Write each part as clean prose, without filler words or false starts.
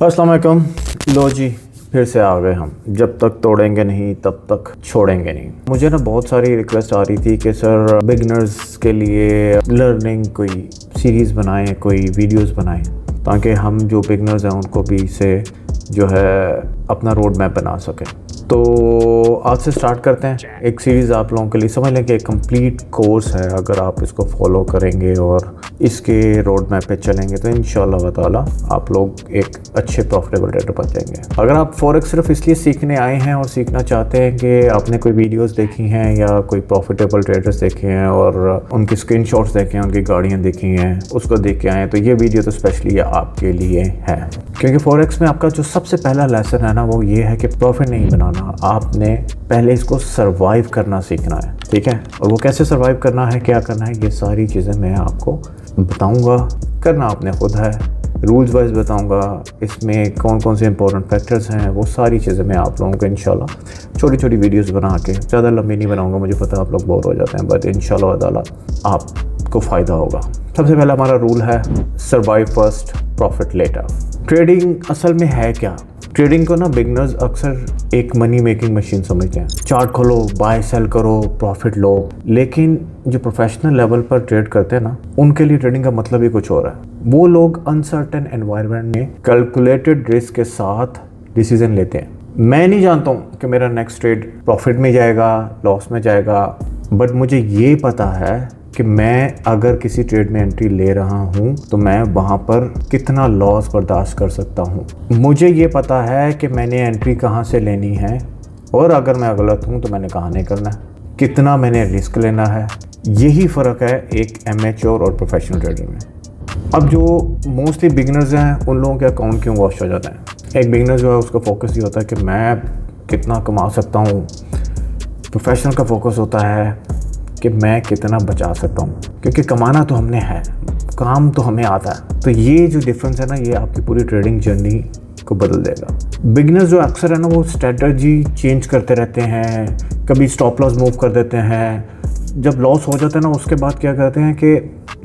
अस्सलाम वालेकुम। लो जी, फिर से आ गए हम। जब तक तोड़ेंगे नहीं तब तक छोड़ेंगे नहीं। मुझे ना बहुत सारी रिक्वेस्ट आ रही थी कि सर बिगनर्स के लिए लर्निंग कोई सीरीज़ बनाएं, कोई वीडियोस बनाएं, ताकि हम जो बिगनर्स हैं उनको भी इसे जो है अपना रोड मैप बना सकें। तो आज से स्टार्ट करते हैं एक सीरीज़। आप लोगों के लिए समझ लें कि एक कंप्लीट कोर्स है। अगर आप इसको फॉलो करेंगे और इसके रोड मैप पे चलेंगे तो इंशाल्लाह ताला आप लोग एक अच्छे प्रॉफिटेबल ट्रेडर बन जाएंगे। अगर आप फॉरेक्स सिर्फ इसलिए सीखने आए हैं और सीखना चाहते हैं कि आपने कोई वीडियोस देखी हैं या कोई प्रॉफिटेबल ट्रेडर्स देखे हैं और उनकी स्क्रीनशॉट्स देखे हैं, उनकी गाड़ियाँ देखी हैं, उसको देख के आए हैं, तो ये वीडियो तो स्पेशली आपके लिए है। क्योंकि फॉरेक्स में आपका जो सबसे पहला लेसन है ना, वो ये है कि प्रॉफिट नहीं बनाना, आपने पहले इसको सर्वाइव करना सीखना है। ठीक है, और वो कैसे सर्वाइव करना है, क्या करना है, ये सारी चीज़ें मैं आपको बताऊंगा। करना आपने खुद है, रूल्स वाइज बताऊंगा। इसमें कौन कौन से इंपॉर्टेंट फैक्टर्स हैं, वो सारी चीज़ें मैं आप लोगों को इंशाल्लाह छोटी छोटी वीडियोस बना के, ज़्यादा लंबी नहीं बनाऊंगा, मुझे पता है आप लोग बोर हो जाते हैं, बट इंशाल्लाह ताला आपको फ़ायदा होगा। सबसे पहला हमारा रूल है survive first profit later. Trading असल में है क्या? ट्रेडिंग को ना बिगनर्स अक्सर एक मनी मेकिंग मशीन समझते हैं। चार्ट खोलो, बाय सेल करो, प्रॉफिट लो। लेकिन जो प्रोफेशनल लेवल पर ट्रेड करते हैं ना, उनके लिए ट्रेडिंग का मतलब ही कुछ और है। वो लोग अनसर्टेन एनवायरनमेंट में कैलकुलेटेड रिस्क के साथ डिसीजन लेते हैं। मैं नहीं जानता हूँ कि मेरा नेक्स्ट ट्रेड प्रॉफिट में जाएगा, लॉस में जाएगा, बट मुझे ये पता है कि मैं अगर किसी ट्रेड में एंट्री ले रहा हूं तो मैं वहां पर कितना लॉस बर्दाश्त कर सकता हूं। मुझे ये पता है कि मैंने एंट्री कहां से लेनी है और अगर मैं गलत हूं तो मैंने कहां नहीं करना है, कितना मैंने रिस्क लेना है। यही फ़र्क है एक एमेच्योर और प्रोफेशनल ट्रेडर में। अब जो मोस्टली बिगिनर्स हैं उन लोगों के अकाउंट क्यों वॉश हो जाते हैं? एक बिगिनर जो है उसका फोकस ये होता है कि मैं कितना कमा सकता हूँ। प्रोफेशनल का फोकस होता है कि मैं कितना बचा सकता हूँ, क्योंकि कमाना तो हमने है, काम तो हमें आता है। तो ये जो डिफरेंस है ना, ये आपकी पूरी ट्रेडिंग जर्नी को बदल देगा। बिगिनर्स जो अक्सर है ना, वो स्ट्रेटजी चेंज करते रहते हैं, कभी स्टॉप लॉस मूव कर देते हैं। जब लॉस हो जाता है ना, उसके बाद क्या करते हैं कि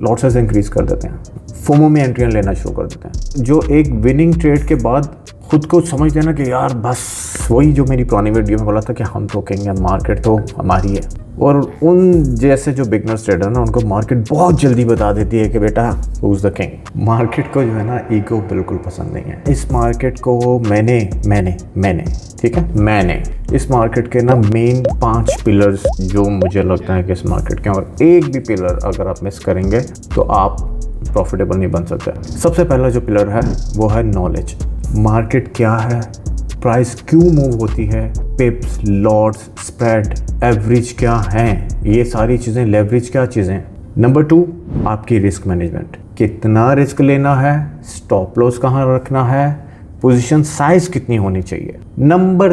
लॉसेस इंक्रीज कर देते हैं, फोमो में एंट्रियाँ लेना शुरू कर देते हैं। जो एक विनिंग ट्रेड के बाद खुद को समझ देना कि यार बस वही जो मेरी पुरानी वीडियो में बोला था कि हम ठोकेंगे, मार्केट तो हमारी है। और उन जैसे जो बिगनर्स ट्रेडर ना, उनको मार्केट बहुत जल्दी बता देती है कि बेटा who is the king. Market को जो है ना ईगो बिल्कुल पसंद नहीं है। इस मार्केट को मैंने ठीक है, मैंने इस मार्केट के ना मेन 5 पिलर्स जो मुझे लगता है कि इस मार्केट के, और एक भी पिलर अगर आप मिस करेंगे तो आप प्रॉफिटेबल नहीं बन सकते। सबसे पहला जो पिलर है वो है नॉलेज। मार्केट क्या है, प्राइस क्यों मूव होती है, पिप्स, लॉट्स, स्प्रेड, एवरेज क्या हैं, ये सारी चीज़ें, लेवरेज क्या चीज़ें। नंबर 2 आपकी रिस्क मैनेजमेंट, कितना रिस्क लेना है, स्टॉप लॉस कहाँ रखना है, पोजीशन साइज कितनी होनी चाहिए। नंबर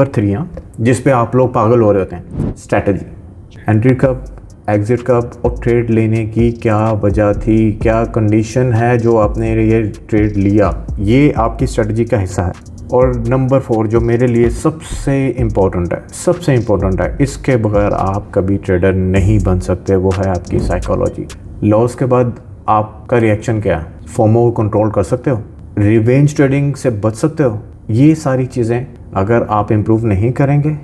3 जिस पे आप लोग पागल हो रहे होते हैं, स्ट्रैटेजी। एंट्री कब, एग्जिट कब और ट्रेड लेने की क्या वजह थी, क्या कंडीशन है जो आपने ये ट्रेड लिया, ये आपकी स्ट्रेटजी का हिस्सा है। और नंबर 4 जो मेरे लिए सबसे इम्पोर्टेंट है, इसके बगैर आप कभी ट्रेडर नहीं बन सकते, वो है आपकी साइकोलॉजी। लॉस के बाद आपका रिएक्शन क्या है, फोमो को कंट्रोल कर सकते हो, रिवेंज ट्रेडिंग से बच सकते हो। ये सारी चीज़ें अगर आप इम्प्रूव नहीं करेंगे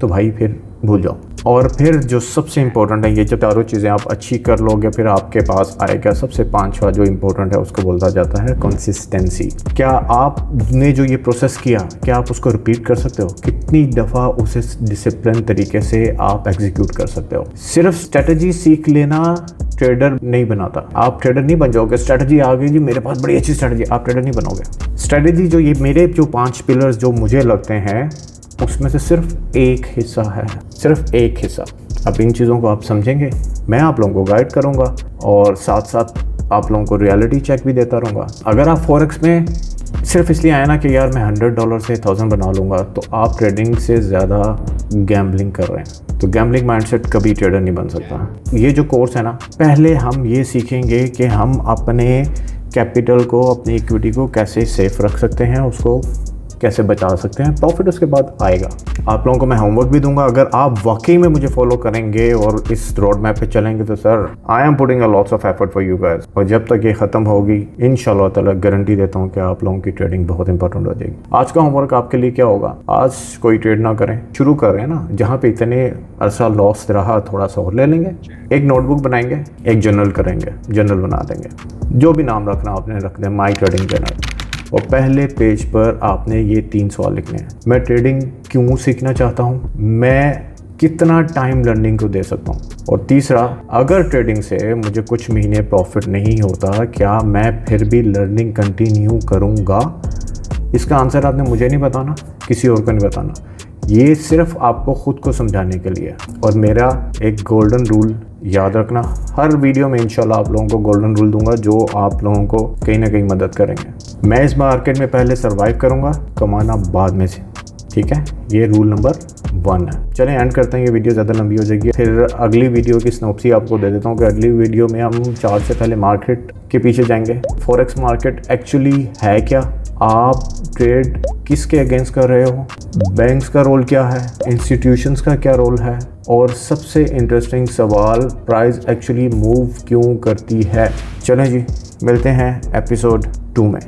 तो भाई फिर भूल जाओ। और फिर जो सबसे इम्पोर्टेंट है, ये जब चारों चीज़ें आप अच्छी कर लोगे फिर आपके पास आएगा सबसे 5वां जो इम्पोर्टेंट है, उसको बोलता जाता है कंसिस्टेंसी। क्या आपने जो ये प्रोसेस किया, क्या आप उसको रिपीट कर सकते हो? कितनी दफ़ा उसे डिसिप्लिन तरीके से आप एग्जीक्यूट कर सकते हो? सिर्फ स्ट्रेटजी सीख लेना ट्रेडर नहीं बनाता। आप ट्रेडर नहीं बन जाओगे। स्ट्रेटजी आ गई जी, मेरे पास बड़ी अच्छी स्ट्रेटजी, आप ट्रेडर नहीं बनोगे। स्ट्रेटजी जो ये मेरे जो 5 पिलर्स जो मुझे लगते हैं, उसमें से सिर्फ एक हिस्सा है, सिर्फ एक हिस्सा। अब इन चीज़ों को आप समझेंगे, मैं आप लोगों को गाइड करूंगा और साथ साथ आप लोगों को रियलिटी चेक भी देता रहूँगा। अगर आप फॉरेक्स में सिर्फ इसलिए आए ना कि यार मैं $100 से 1000 बना लूँगा, तो आप ट्रेडिंग से ज़्यादा गैम्बलिंग कर रहे हैं। तो गैम्बलिंग माइंडसेट कभी ट्रेडर नहीं बन सकता। ये जो कोर्स है ना, पहले हम ये सीखेंगे कि हम अपने कैपिटल को, अपनी इक्विटी को कैसे सेफ रख सकते हैं, उसको कैसे बचा सकते हैं, प्रॉफिट उसके बाद आएगा। आप लोगों को मैं होमवर्क भी दूंगा, अगर आप वाकई में मुझे फॉलो करेंगे और इस रोड मैप पे चलेंगे तो sir I am putting a lots of effort for you guys, और जब तक ये खत्म होगी इंशाल्लाह ताला गारंटी देता हूँ कि आप लोगों की ट्रेडिंग बहुत इंपॉर्टेंट हो जाएगी। आज का होमवर्क आपके लिए क्या होगा, आज कोई ट्रेड ना करें, शुरू कर रहे हैं ना, जहाँ पे इतने अरसा लॉस रहा थोड़ा सा और ले लेंगे, एक नोटबुक बनाएंगे, एक जर्नल करेंगे, जर्नल बना देंगे, जो भी नाम रखना आपने रख दें, माई ट्रेडिंग जर्नल, और पहले पेज पर आपने ये 3 सवाल लिखने हैं। मैं ट्रेडिंग क्यों सीखना चाहता हूँ, मैं कितना टाइम लर्निंग को दे सकता हूँ, और तीसरा, अगर ट्रेडिंग से मुझे कुछ महीने प्रॉफिट नहीं होता क्या मैं फिर भी लर्निंग कंटिन्यू करूँगा। इसका आंसर आपने मुझे नहीं बताना, किसी और को नहीं बताना, ये सिर्फ आपको खुद को समझाने के लिए। और मेरा एक गोल्डन रूल याद रखना, हर वीडियो में इंशाल्लाह आप लोगों को गोल्डन रूल दूंगा जो आप लोगों को कहीं ना कहीं मदद करेंगे। मैं इस मार्केट में पहले सर्वाइव करूंगा, कमाना बाद में से, ठीक है, ये रूल नंबर 1 है। चलें एंड करते हैं, ये वीडियो ज़्यादा लंबी हो जाएगी, फिर अगली वीडियो की स्नोप्सी आपको दे देता हूँ कि अगली वीडियो में हम चार्ट से पहले मार्केट के पीछे जाएंगे, फॉरेक्स मार्केट एक्चुअली है क्या, आप ट्रेड किसके अगेंस्ट कर रहे हो, बैंक्स का रोल क्या है, इंस्टीट्यूशंस का क्या रोल है, और सबसे इंटरेस्टिंग सवाल, प्राइस एक्चुअली मूव क्यों करती है। चलें जी, मिलते हैं एपिसोड 2 में।